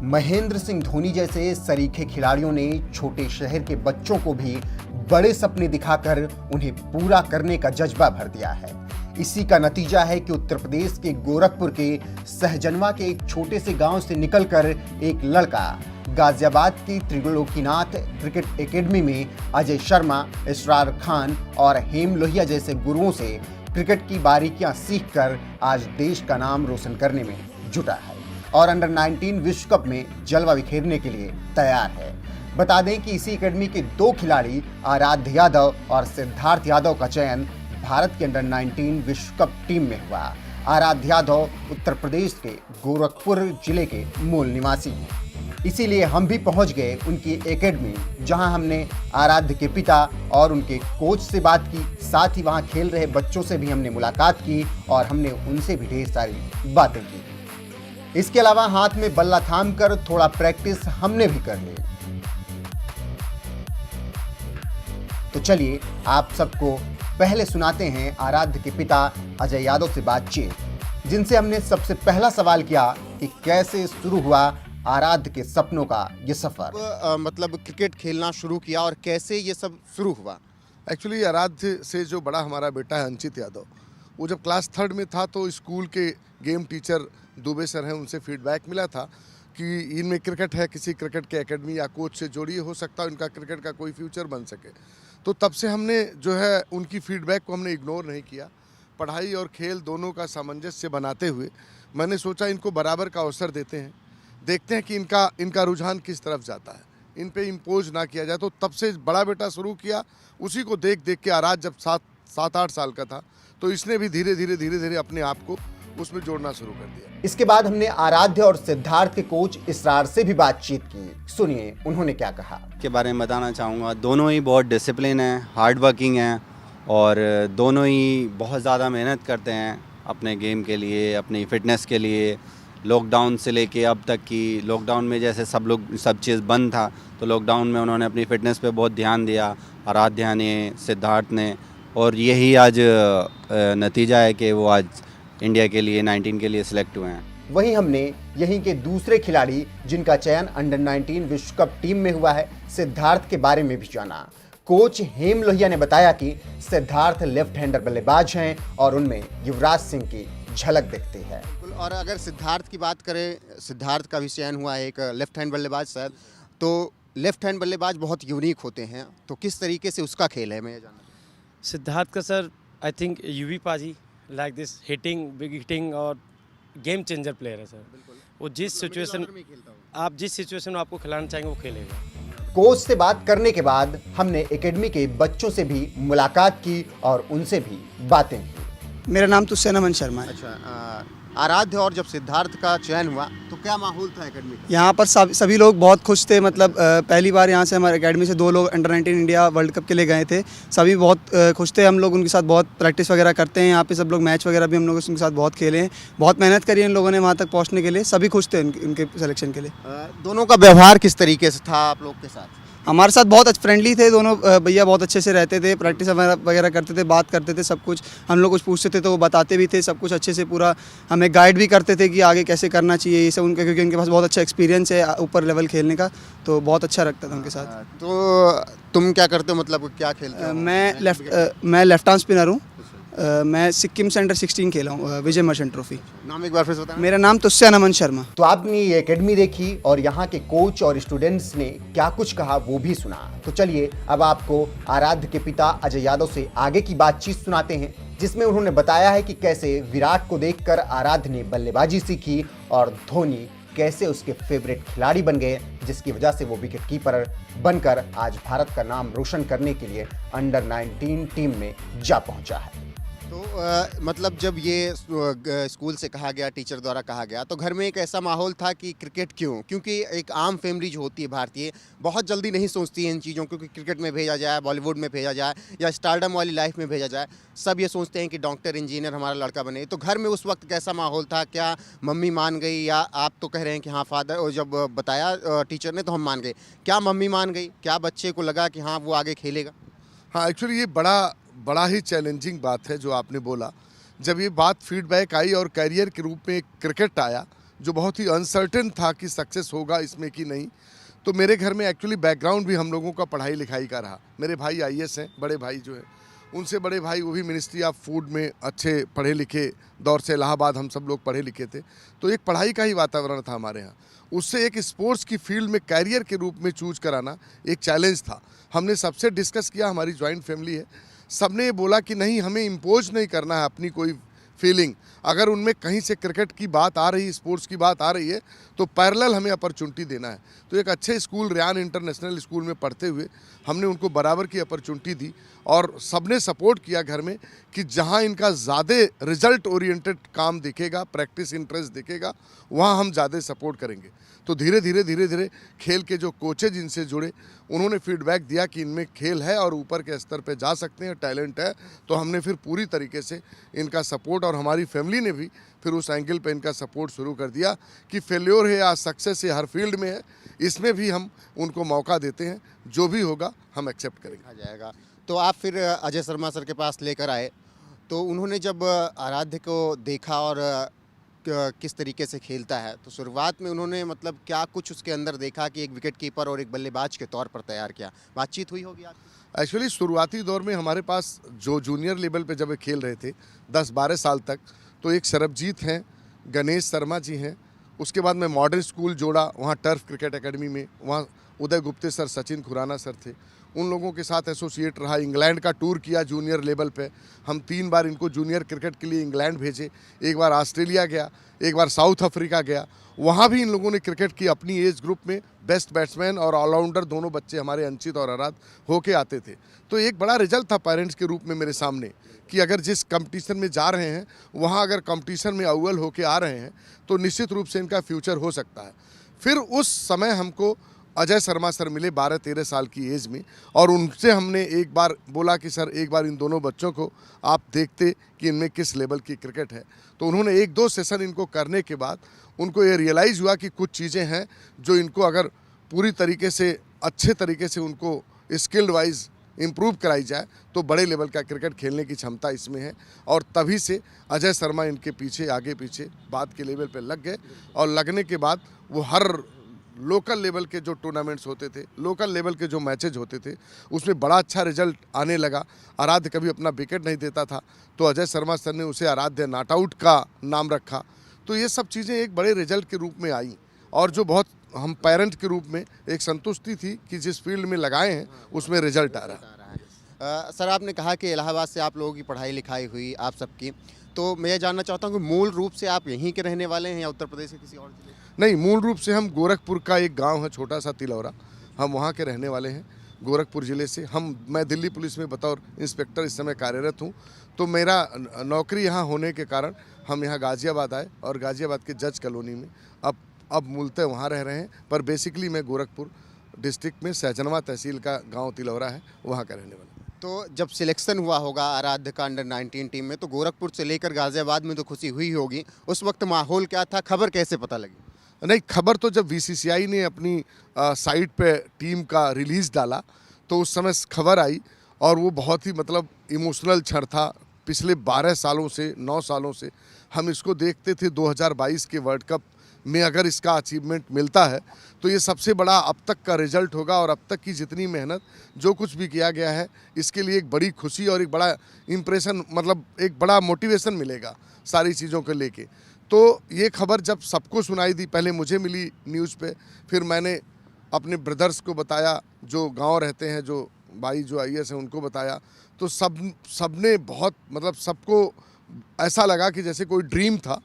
महेंद्र सिंह धोनी जैसे सरीखे खिलाड़ियों ने छोटे शहर के बच्चों को भी बड़े सपने दिखाकर उन्हें पूरा करने का जज्बा भर दिया है। इसी का नतीजा है कि उत्तर प्रदेश के गोरखपुर के सहजनवा के एक छोटे से गांव से निकलकर एक लड़का गाजियाबाद की त्रिलोकीनाथ क्रिकेट एकेडमी में अजय शर्मा, इसरार खान और हेम लोहिया जैसे गुरुओं से क्रिकेट की बारीकियां सीखकर आज देश का नाम रोशन करने में जुटा है और अंडर 19 विश्व कप में जलवा बिखेरने के लिए तैयार है। बता दें कि इसी एकेडमी के दो खिलाड़ी आराध्य यादव और सिद्धार्थ यादव का चयन भारत के अंडर 19 विश्व कप टीम में हुआ। आराध्य यादव उत्तर प्रदेश के गोरखपुर जिले के मूल निवासी हैं, इसीलिए हम भी पहुंच गए उनकी एकेडमी, जहां हमने आराध्य के पिता और उनके कोच से बात की, साथ ही वहां खेल रहे बच्चों से भी हमने मुलाकात की और हमने उनसे भी ढेर सारी बातें की। इसके अलावा हाथ में बल्ला थाम कर थोड़ा प्रैक्टिस हमने भी कर ली। तो चलिए आप सबको पहले सुनाते हैं आराध्य के पिता अजय यादव से बातचीत, जिनसे हमने सबसे पहला सवाल किया कि कैसे शुरू हुआ आराध्य के सपनों का ये सफर। मतलब क्रिकेट खेलना शुरू किया और कैसे ये सब शुरू हुआ? एक्चुअली आराध्य से जो बड़ा हमारा बेटा है अंचित यादव, वो जब क्लास 3rd में था तो स्कूल के गेम टीचर दुबे सर हैं, उनसे फीडबैक मिला था कि इनमें क्रिकेट है, किसी क्रिकेट के एकेडमी या कोच से जोड़िए, हो सकता है उनका क्रिकेट का कोई फ्यूचर बन सके। तो तब से हमने जो है उनकी फीडबैक को हमने इग्नोर नहीं किया। पढ़ाई और खेल दोनों का सामंजस्य बनाते हुए मैंने सोचा इनको बराबर का अवसर देते हैं, देखते हैं कि इनका रुझान किस तरफ जाता है, इन पे इम्पोज ना किया जाए। तो तब से बड़ा बेटा शुरू किया, उसी को देख देख के आराध्य जब 7-8 साल का था तो इसने भी धीरे धीरे अपने आप को उसमें जोड़ना शुरू कर दिया। इसके बाद हमने आराध्य और सिद्धार्थ के कोच इसरार से भी बातचीत की। सुनिए उन्होंने क्या कहा। के बारे में बताना चाहूँगा, दोनों ही बहुत डिसिप्लिन हैं, हार्ड वर्किंग हैं और दोनों ही बहुत ज़्यादा मेहनत करते हैं अपने गेम के लिए, अपनी फिटनेस के लिए। लॉकडाउन से लेके अब तक की, लॉकडाउन में जैसे सब चीज़ बंद था तो लॉकडाउन में उन्होंने अपनी फ़िटनेस पे बहुत ध्यान दिया, आराध्या ने, सिद्धार्थ ने, और यही आज नतीजा है कि वो आज इंडिया के लिए 19 के लिए सिलेक्ट हुए हैं। वहीं हमने यहीं के दूसरे खिलाड़ी जिनका चयन अंडर 19 विश्व कप टीम में हुआ है, सिद्धार्थ के बारे में भी जाना। कोच हेम लोहिया ने बताया कि सिद्धार्थ लेफ्ट हैंडर बल्लेबाज हैं और उनमें युवराज सिंह की झलक दिखती है। और अगर सिद्धार्थ की बात करें, सिद्धार्थ का भी चयन हुआ है एक लेफ्ट हैंड बल्लेबाज शायद, तो लेफ्ट हैंड बल्लेबाज बहुत यूनिक होते हैं, तो किस तरीके से उसका खेल है मैं ये जानना। सिद्धार्थ का sir I think Yuvi paaji like this hitting, big hitting और गेम चेंजर प्लेयर है सर। वो जिस सिचुएशन में आपको खिलाना चाहेंगे वो खेलेगा। कोच से बात करने के बाद हमने एकेडमी के बच्चों से भी मुलाकात की और उनसे भी बातें की। मेरा नाम तुस्से नमन शर्मा है। अच्छा, आराध्य और जब सिद्धार्थ का चयन हुआ तो क्या माहौल था एकेडमी का? यहाँ पर सभी लोग बहुत खुश थे। मतलब पहली बार यहाँ से हमारे एकेडमी से 2 लोग अंडर 19 इंडिया वर्ल्ड कप के लिए गए थे। सभी बहुत खुश थे। हम लोग उनके साथ बहुत प्रैक्टिस वगैरह करते हैं। यहाँ पे सब लोग मैच वगैरह भी हम लोग उनके साथ बहुत खेले हैं। बहुत मेहनत करी इन लोगों ने वहाँ तक पहुँचने के लिए। सभी खुश थे उनके सिलेक्शन के लिए। दोनों का व्यवहार किस तरीके से था आप लोग के साथ? हमारे साथ बहुत फ्रेंडली थे दोनों भैया, बहुत अच्छे से रहते थे, प्रैक्टिस वगैरह करते थे, बात करते थे, सब कुछ हम लोग कुछ पूछते थे तो वो बताते भी थे, सब कुछ अच्छे से पूरा हमें गाइड भी करते थे कि आगे कैसे करना चाहिए ये सब उनका, क्योंकि उनके पास बहुत अच्छा एक्सपीरियंस है ऊपर लेवल खेलने का, तो बहुत अच्छा लगता था उनके साथ। तो तुम क्या करते हो, मतलब क्या खेलते हो? मैं लेफ्ट आर्म स्पिनर हूँ। मैं सिक्किम से अंडर 16 खेला हूँ, विजय मर्चेंट ट्रॉफी। नाम एक बार फिर से बताना। मेरा नाम तुस्से नमन शर्मा। तो आपने ये एकेडमी देखी और यहाँ के कोच और स्टूडेंट्स ने क्या कुछ कहा वो भी सुना। तो चलिए अब आपको आराध्य के पिता अजय यादव से आगे की बातचीत सुनाते हैं, जिसमें उन्होंने बताया है कि कैसे विराट को देखकर आराध्य ने बल्लेबाजी सीखी और धोनी कैसे उसके फेवरेट खिलाड़ी बन गए, जिसकी वजह से वो विकेट कीपर बनकर आज भारत का नाम रोशन करने के लिए अंडर 19 टीम में जा पहुंचा है। तो मतलब जब ये स्कूल से कहा गया, टीचर द्वारा कहा गया, तो घर में एक ऐसा माहौल था कि क्रिकेट क्यों? क्योंकि एक आम फैमिली जो होती है भारतीय, बहुत जल्दी नहीं सोचती है इन चीज़ों को कि क्रिकेट में भेजा जाए, बॉलीवुड में भेजा जाए या स्टारडम वाली लाइफ में भेजा जाए। सब ये सोचते हैं कि डॉक्टर, इंजीनियर हमारा लड़का बने। तो घर में उस वक्त कैसा माहौल था? क्या मम्मी मान गई, या आप तो कह रहे हैं कि हाँ फादर, और जब बताया टीचर ने तो हम मान गए, क्या मम्मी मान गई? क्या बच्चे को लगा कि हाँ वो आगे खेलेगा? हाँ, एक्चुअली ये बड़ा ही चैलेंजिंग बात है जो आपने बोला। जब ये बात फीडबैक आई और करियर के रूप में क्रिकेट आया जो बहुत ही अनसर्टेन था कि सक्सेस होगा इसमें कि नहीं। तो मेरे घर में एक्चुअली बैकग्राउंड भी हम लोगों का पढ़ाई लिखाई का रहा। मेरे भाई आईएएस हैं, बड़े भाई जो है उनसे बड़े भाई वो भी मिनिस्ट्री ऑफ फूड में अच्छे पढ़े लिखे दौर से, इलाहाबाद हम सब लोग पढ़े लिखे थे, तो एक पढ़ाई का ही वातावरण था हमारे यहाँ। उससे एक स्पोर्ट्स की फील्ड में कैरियर के रूप में चूज कराना एक चैलेंज था। हमने सबसे डिस्कस किया, हमारी जॉइंट फैमिली है, सबने ये बोला कि नहीं, हमें इम्पोज नहीं करना है अपनी कोई फीलिंग। अगर उनमें कहीं से क्रिकेट की बात आ रही, स्पोर्ट्स की बात आ रही है, तो पैरेलल हमें अपॉर्चुनिटी देना है। तो एक अच्छे स्कूल, रेयान इंटरनेशनल स्कूल में पढ़ते हुए हमने उनको बराबर की अपॉर्चुनिटी दी और सबने सपोर्ट किया घर में कि जहां इनका ज़्यादा रिजल्ट ओरिएंटेड काम दिखेगा, प्रैक्टिस इंटरेस्ट दिखेगा, वहां हम ज़्यादा सपोर्ट करेंगे। तो धीरे धीरे खेल के जो कोचेज इनसे जुड़े, उन्होंने फीडबैक दिया कि इनमें खेल है और ऊपर के स्तर पे जा सकते हैं, टैलेंट है। तो हमने फिर पूरी तरीके से इनका सपोर्ट, और हमारी फैमिली ने भी फिर उस एंगल पे इनका सपोर्ट शुरू कर दिया कि फेल्योर है या सक्सेस है, हर फील्ड में है, इसमें भी हम उनको मौका देते हैं, जो भी होगा हम एक्सेप्ट करेंगे। आ जाएगा। तो आप फिर अजय शर्मा सर के पास लेकर आए, तो उन्होंने जब आराध्य को देखा और किस तरीके से खेलता है, तो शुरुआत में उन्होंने मतलब क्या कुछ उसके अंदर देखा कि एक विकेट कीपर और एक बल्लेबाज के तौर पर तैयार किया? बातचीत हुई होगी आपकी? एक्चुअली शुरुआती दौर में हमारे पास जो जूनियर लेवल पे जब ये खेल रहे थे 10-12 साल तक, तो एक सरबजीत हैं, गणेश शर्मा जी हैं, उसके बाद मैं मॉडर्न स्कूल जोड़ा, वहाँ टर्फ क्रिकेट एकेडमी में, वहाँ उदय गुप्ते सर, सचिन खुराना सर थे, उन लोगों के साथ एसोसिएट रहा। इंग्लैंड का टूर किया जूनियर लेवल पे, हम 3 बार इनको जूनियर क्रिकेट के लिए इंग्लैंड भेजे, एक बार ऑस्ट्रेलिया गया, एक बार साउथ अफ्रीका गया, वहाँ भी इन लोगों ने क्रिकेट की अपनी एज ग्रुप में बेस्ट बैट्समैन और ऑलराउंडर दोनों बच्चे हमारे अंचित और आराध्य होके आते थे। तो एक बड़ा रिजल्ट था पेरेंट्स के रूप में मेरे सामने कि अगर जिस कंपटीशन में जा रहे हैं, वहाँ अगर कंपटीशन में अव्वल होके आ रहे हैं, तो निश्चित रूप से इनका फ्यूचर हो सकता है। फिर उस समय हमको अजय शर्मा सर मिले 12-13 साल की एज में, और उनसे हमने एक बार बोला कि सर एक बार इन दोनों बच्चों को आप देखते कि इनमें किस लेवल की क्रिकेट है। तो उन्होंने 1-2 सेशन इनको करने के बाद उनको ये रियलाइज़ हुआ कि कुछ चीज़ें हैं जो इनको अगर पूरी तरीके से, अच्छे तरीके से उनको स्किल्ड वाइज इम्प्रूव कराई जाए, तो बड़े लेवल का क्रिकेट खेलने की क्षमता इसमें है। और तभी से अजय शर्मा इनके पीछे, आगे पीछे बात के लेवल पे लग गए, और लगने के बाद वो हर लोकल लेवल के जो टूर्नामेंट्स होते थे, लोकल लेवल के जो मैचेज होते थे, उसमें बड़ा अच्छा रिजल्ट आने लगा। आराध्य कभी अपना विकेट नहीं देता था, तो अजय शर्मा सर ने उसे आराध्य नॉट आउट का नाम रखा। तो ये सब चीज़ें एक बड़े रिजल्ट के रूप में आई, और जो बहुत हम पेरेंट के रूप में एक संतुष्टि थी कि जिस फील्ड में लगाए हैं उसमें रिजल्ट आ रहा है। सर, आपने कहा कि इलाहाबाद से आप लोगों की पढ़ाई लिखाई हुई आप सबकी, तो मैं ये जानना चाहता हूँ कि मूल रूप से आप यहीं के रहने वाले हैं या उत्तर प्रदेश के किसी और जिले? नहीं, मूल रूप से हम गोरखपुर का एक गांव है छोटा सा तिलौरा, हम वहाँ के रहने वाले हैं, गोरखपुर ज़िले से। मैं दिल्ली पुलिस में बतौर इंस्पेक्टर इस समय कार्यरत हूँ, तो मेरा नौकरी यहाँ होने के कारण हम यहाँ गाज़ियाबाद आए, और गाज़ियाबाद के जज कॉलोनी में अब मूलतः वहाँ रह रहे हैं। पर बेसिकली मैं गोरखपुर डिस्ट्रिक्ट में सहजनवा तहसील का गाँव तिलौरा है, वहाँ का रहने वाला। तो जब सिलेक्शन हुआ होगा आराध्य का अंडर-19 टीम में, तो गोरखपुर से लेकर गाज़ियाबाद में तो खुशी हुई होगी, उस वक्त माहौल क्या था, खबर कैसे पता लगी? नहीं, खबर तो जब बीसीसीआई ने अपनी साइट पे टीम का रिलीज़ डाला, तो उस समय खबर आई, और वो बहुत ही मतलब इमोशनल क्षण था। पिछले 12 सालों से, 9 सालों से हम इसको देखते थे। 2022 के वर्ल्ड कप में अगर इसका अचीवमेंट मिलता है, तो ये सबसे बड़ा अब तक का रिजल्ट होगा, और अब तक की जितनी मेहनत, जो कुछ भी किया गया है, इसके लिए एक बड़ी खुशी और एक बड़ा इम्प्रेशन, मतलब एक बड़ा मोटिवेशन मिलेगा सारी चीज़ों को लेके। तो ये खबर जब सबको सुनाई दी, पहले मुझे मिली न्यूज़ पे, फिर मैंने अपने ब्रदर्स को बताया जो गांव रहते हैं, जो भाई जो आईएएस हैं उनको बताया, तो सबने बहुत, मतलब सबको ऐसा लगा कि जैसे कोई ड्रीम था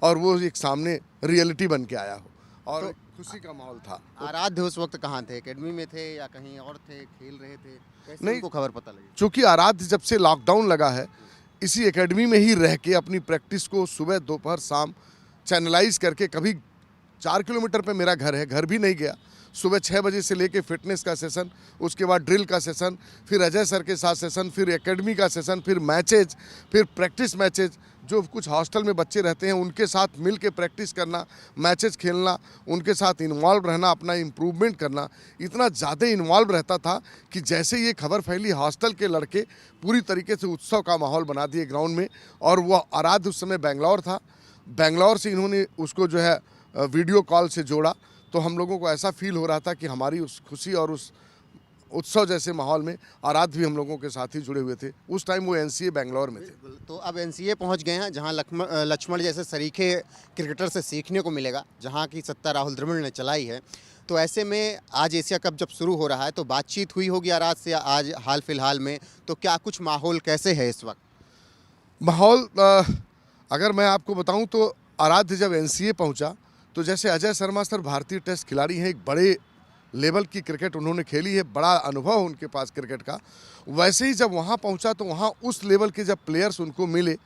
और वो एक सामने रियलिटी बन के आया हो, और तो खुशी का माहौल था। आराध्य उस वक्त कहाँ थे, एकेडमी में थे या कहीं और थे, खेल रहे थे, कैसे नहीं, उनको खबर पता लगी? चूँकि आराध्य जब से लॉकडाउन लगा है, इसी एकेडमी में ही रह के अपनी प्रैक्टिस को सुबह, दोपहर, शाम चैनलाइज करके, कभी 4 किलोमीटर पे मेरा घर है, घर भी नहीं गया, सुबह 6 बजे से लेके फिटनेस का सेशन, उसके बाद ड्रिल का सेशन, फिर अजय सर के साथ सेशन, फिर एकेडमी का सेशन, फिर मैचेज, फिर प्रैक्टिस मैचेज, जो कुछ हॉस्टल में बच्चे रहते हैं उनके साथ मिल के प्रैक्टिस करना, मैचेस खेलना, उनके साथ इन्वॉल्व रहना, अपना इम्प्रूवमेंट करना, इतना ज़्यादा इन्वॉल्व रहता था कि जैसे ये खबर फैली, हॉस्टल के लड़के पूरी तरीके से उत्सव का माहौल बना दिए ग्राउंड में। और वो आराध्य उस समय बेंगलौर था, बेंगलोर से इन्होंने उसको जो है वीडियो कॉल से जोड़ा, तो हम लोगों को ऐसा फील हो रहा था कि हमारी उस खुशी और उस उत्सव जैसे माहौल में आराध्य भी हम लोगों के साथ ही जुड़े हुए थे। उस टाइम वो एनसीए बेंगलोर में थे। तो अब एनसीए पहुंच गए हैं, जहां लक्ष्मण जैसे सरीखे क्रिकेटर से सीखने को मिलेगा, जहां की सत्ता राहुल द्रविड़ ने चलाई है। तो ऐसे में आज एशिया कप जब शुरू हो रहा है तो बातचीत हुई होगी आराध्य से आज हाल फिलहाल में, तो क्या कुछ माहौल कैसे है इस वक्त? माहौल अगर मैं आपको बताऊं तो आराध्य जब एनसीए पहुंचा तो जैसे अजय शर्मा सर भारतीय टेस्ट खिलाड़ी हैं, एक बड़े लेवल की क्रिकेट उन्होंने खेली है, बड़ा अनुभव उनके पास क्रिकेट का, वैसे ही जब वहाँ पहुँचा तो वहाँ उस लेवल के जब प्लेयर्स उनको मिले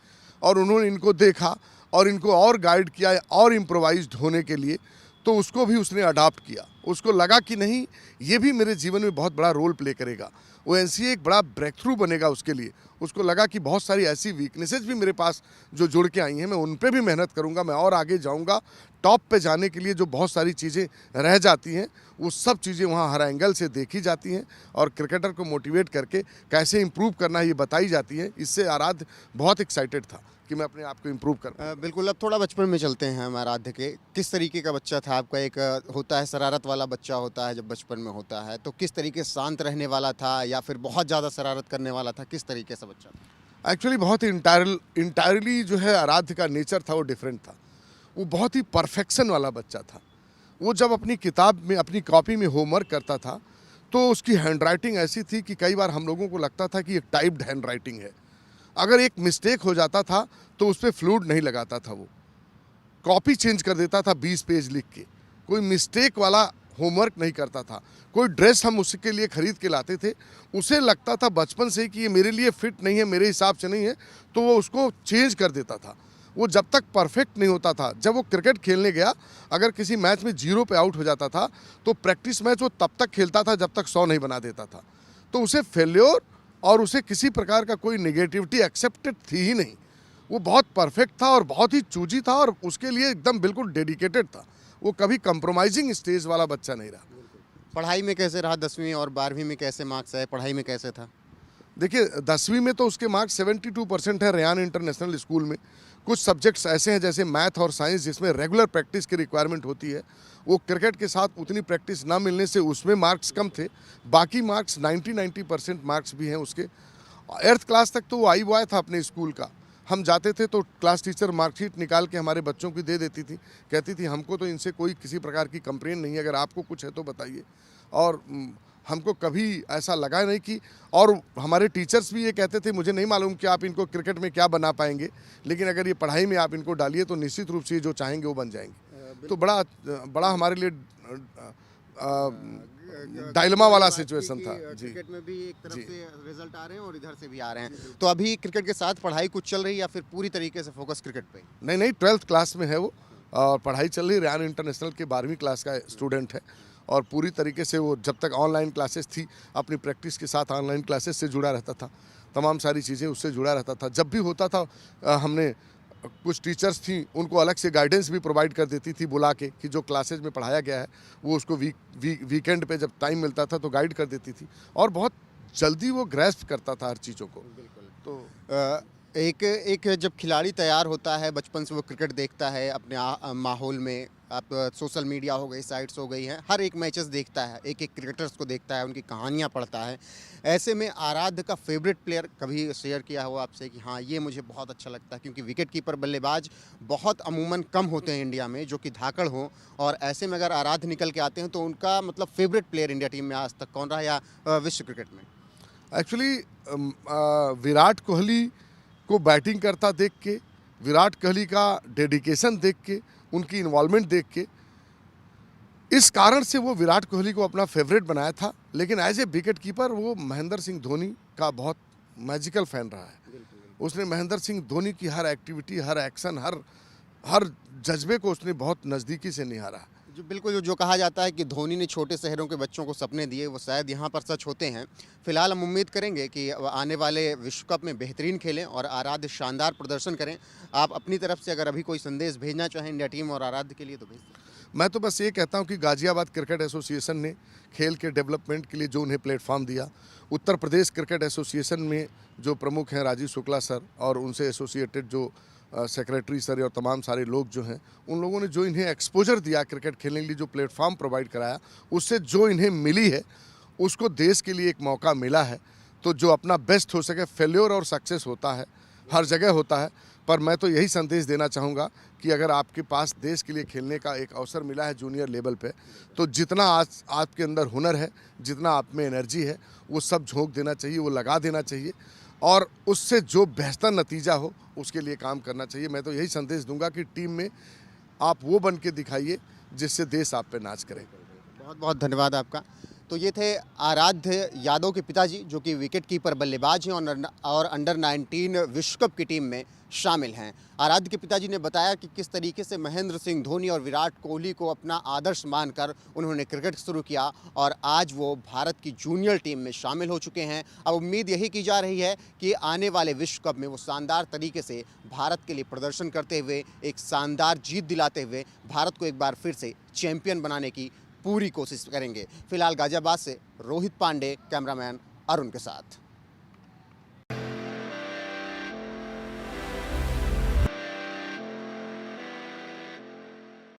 और उन्होंने इनको देखा और इनको और गाइड किया और इम्प्रोवाइज्ड होने के लिए, तो उसको भी उसने अडॉप्ट किया। उसको लगा कि नहीं, ये भी मेरे जीवन में बहुत बड़ा रोल प्ले करेगा। वो एनसीए एक बड़ा ब्रेक थ्रू बनेगा उसके लिए। उसको लगा कि बहुत सारी ऐसी वीकनेसेस भी मेरे पास जो जुड़ के आई हैं, मैं उन पे भी मेहनत करूंगा, मैं और आगे जाऊंगा। टॉप पे जाने के लिए जो बहुत सारी चीज़ें रह जाती हैं, वो सब चीज़ें वहाँ हर एंगल से देखी जाती हैं और क्रिकेटर को मोटिवेट करके कैसे इम्प्रूव करना है ये बताई जाती है। इससे आराध्य बहुत एक्साइटेड था कि मैं अपने आप को इम्प्रूव कर। बिल्कुल, अब थोड़ा बचपन में चलते हैं हम आराध्य के। किस तरीके का बच्चा था आपका? एक होता है शरारत वाला बच्चा होता है जब बचपन में होता है, तो किस तरीके से शांत रहने वाला था या फिर बहुत ज़्यादा शरारत करने वाला था? किस तरीके से बच्चा था? एक्चुअली बहुत ही इंटायरली जो है आराध्य का नेचर था वो डिफरेंट था। वो बहुत ही परफेक्शन वाला बच्चा था। वो जब अपनी किताब में अपनी कॉपी में होमवर्क करता था तो उसकी हैंडराइटिंग ऐसी थी कि कई बार हम लोगों को लगता था कि एक टाइप्ड हैंडराइटिंग है। अगर एक मिस्टेक हो जाता था तो उस पर फ्लूड नहीं लगाता था, वो कॉपी चेंज कर देता था 20 पेज लिख के। कोई मिस्टेक वाला होमवर्क नहीं करता था। कोई ड्रेस हम उसके लिए खरीद के लाते थे, उसे लगता था बचपन से कि ये मेरे लिए फिट नहीं है, मेरे हिसाब से नहीं है, तो वो उसको चेंज कर देता था। वो जब तक परफेक्ट नहीं होता था, जब वो क्रिकेट खेलने गया, अगर किसी मैच में 0 पे आउट हो जाता था तो प्रैक्टिस मैच वो तब तक खेलता था जब तक 100 नहीं बना देता था। तो उसे फेल्योर और उसे किसी प्रकार का कोई नेगेटिविटी एक्सेप्टेड थी ही नहीं। वो बहुत परफेक्ट था और बहुत ही चूजी था और उसके लिए एकदम बिल्कुल डेडिकेटेड था। वो कभी कंप्रोमाइजिंग स्टेज वाला बच्चा नहीं रहा। पढ़ाई में कैसे रहा? 10वीं और 12वीं में कैसे मार्क्स आए? पढ़ाई में कैसे था? देखिए 10वीं में तो उसके मार्क्स 72% है रेयान इंटरनेशनल स्कूल में। कुछ सब्जेक्ट्स ऐसे हैं जैसे मैथ और साइंस जिसमें रेगुलर प्रैक्टिस की रिक्वायरमेंट होती है। वो क्रिकेट के साथ उतनी प्रैक्टिस ना मिलने से उसमें मार्क्स कम थे। बाकी मार्क्स 90% मार्क्स भी हैं उसके। 8th क्लास तक तो वो आई हुआ था अपने स्कूल का। हम जाते थे तो क्लास टीचर मार्कशीट निकाल के हमारे बच्चों की दे देती थी, कहती थी हमको तो इनसे कोई किसी प्रकार की कंप्लेन नहीं है, अगर आपको कुछ है तो बताइए। और हमको कभी ऐसा लगा नहीं कि, और हमारे टीचर्स भी ये कहते थे मुझे नहीं मालूम कि आप इनको क्रिकेट में क्या बना पाएंगे, लेकिन अगर ये पढ़ाई में आप इनको डालिए तो निश्चित रूप से जो चाहेंगे वो बन जाएंगे। तो बड़ा हमारे लिए डायलेमा वाला सिचुएशन था जी। क्रिकेट में भी एक तरफ से रिजल्ट आ रहे हैं और इधर से भी आ रहे हैं, तो अभी क्रिकेट के साथ पढ़ाई कुछ चल रही है या फिर पूरी तरीके से फोकस क्रिकेट पे? नहीं 12th क्लास में है वो और पढ़ाई चल रही। रेयान इंटरनेशनल के 12वीं क्लास का स्टूडेंट है और पूरी तरीके से वो जब तक ऑनलाइन क्लासेस थी अपनी प्रैक्टिस के साथ ऑनलाइन क्लासेस से जुड़ा रहता था, तमाम सारी चीज़ें उससे जुड़ा रहता था। जब भी होता था हमने कुछ टीचर्स थी उनको अलग से गाइडेंस भी प्रोवाइड कर देती थी बुला के कि जो क्लासेज में पढ़ाया गया है वो उसको वीकेंड पे जब टाइम मिलता था तो गाइड कर देती थी और बहुत जल्दी वो ग्रैस्प करता था हर चीज़ों को। तो एक जब खिलाड़ी तैयार होता है बचपन से, वो क्रिकेट देखता है अपने माहौल में, आप सोशल मीडिया हो गई, साइट्स हो गई हैं, हर एक मैचेस देखता है, एक एक क्रिकेटर्स को देखता है, उनकी कहानियां पढ़ता है। ऐसे में आराध्य का फेवरेट प्लेयर कभी शेयर किया हो आपसे कि हाँ ये मुझे बहुत अच्छा लगता है? क्योंकि विकेट कीपर बल्लेबाज बहुत अमूमन कम होते हैं इंडिया में जो कि धाकड़ हों, और ऐसे में अगर आराध्य निकल के आते हैं तो उनका मतलब फेवरेट प्लेयर इंडिया टीम में आज तक कौन रहा या विश्व क्रिकेट में? एक्चुअली विराट कोहली को बैटिंग करता देख के, विराट कोहली का डेडिकेशन देख के, उनकी इन्वॉल्वमेंट देख के, इस कारण से वो विराट कोहली को अपना फेवरेट बनाया था। लेकिन एज ए विकेट कीपर वो महेंद्र सिंह धोनी का बहुत मैजिकल फैन रहा है। उसने महेंद्र सिंह धोनी की हर एक्टिविटी, हर एक्शन, हर जज्बे को उसने बहुत नज़दीकी से निहारा। जो बिल्कुल जो कहा जाता है कि धोनी ने छोटे शहरों के बच्चों को सपने दिए, वो शायद यहाँ पर सच होते हैं। फिलहाल हम उम्मीद करेंगे कि आने वाले विश्व कप में बेहतरीन खेलें और आराध्य शानदार प्रदर्शन करें। आप अपनी तरफ से अगर अभी कोई संदेश भेजना चाहें इंडिया टीम और आराध्य के लिए तो भेज दें। मैं तो बस ये कहता हूँ कि गाजियाबाद क्रिकेट एसोसिएशन ने खेल के डेवलपमेंट के लिए जो उन्हें प्लेटफॉर्म दिया, उत्तर प्रदेश क्रिकेट एसोसिएशन में जो प्रमुख हैं राजीव शुक्ला सर और उनसे एसोसिएटेड जो सेक्रेटरी सर और तमाम सारे लोग जो हैं, उन लोगों ने जो इन्हें एक्सपोजर दिया क्रिकेट खेलने के लिए, जो प्लेटफॉर्म प्रोवाइड कराया, उससे जो इन्हें मिली है उसको देश के लिए एक मौका मिला है। तो जो अपना बेस्ट हो सके, फेल्योर और सक्सेस होता है, हर जगह होता है, पर मैं तो यही संदेश देना चाहूँगा कि अगर आपके पास देश के लिए खेलने का एक अवसर मिला है जूनियर लेवल पे, तो जितना आज आपके अंदर हुनर है, जितना आप में एनर्जी है, वो सब झोंक देना चाहिए, वो लगा देना चाहिए और उससे जो बेहतर नतीजा हो उसके लिए काम करना चाहिए। मैं तो यही संदेश दूंगा कि टीम में आप वो बन के दिखाइए जिससे देश आप पे नाच करे। बहुत बहुत धन्यवाद आपका। तो ये थे आराध्य यादव के पिताजी, जो कि विकेट कीपर बल्लेबाज हैं और अंडर 19 विश्व कप की टीम में शामिल हैं। आराध्य के पिताजी ने बताया कि किस तरीके से महेंद्र सिंह धोनी और विराट कोहली को अपना आदर्श मानकर उन्होंने क्रिकेट शुरू किया और आज वो भारत की जूनियर टीम में शामिल हो चुके हैं। अब उम्मीद यही की जा रही है कि आने वाले विश्व कप में वो शानदार तरीके से भारत के लिए प्रदर्शन करते हुए एक शानदार जीत दिलाते हुए भारत को एक बार फिर से चैंपियन बनाने की पूरी कोशिश करेंगे। फिलहाल गाजियाबाद से रोहित पांडे, कैमरामैन अरुण के साथ।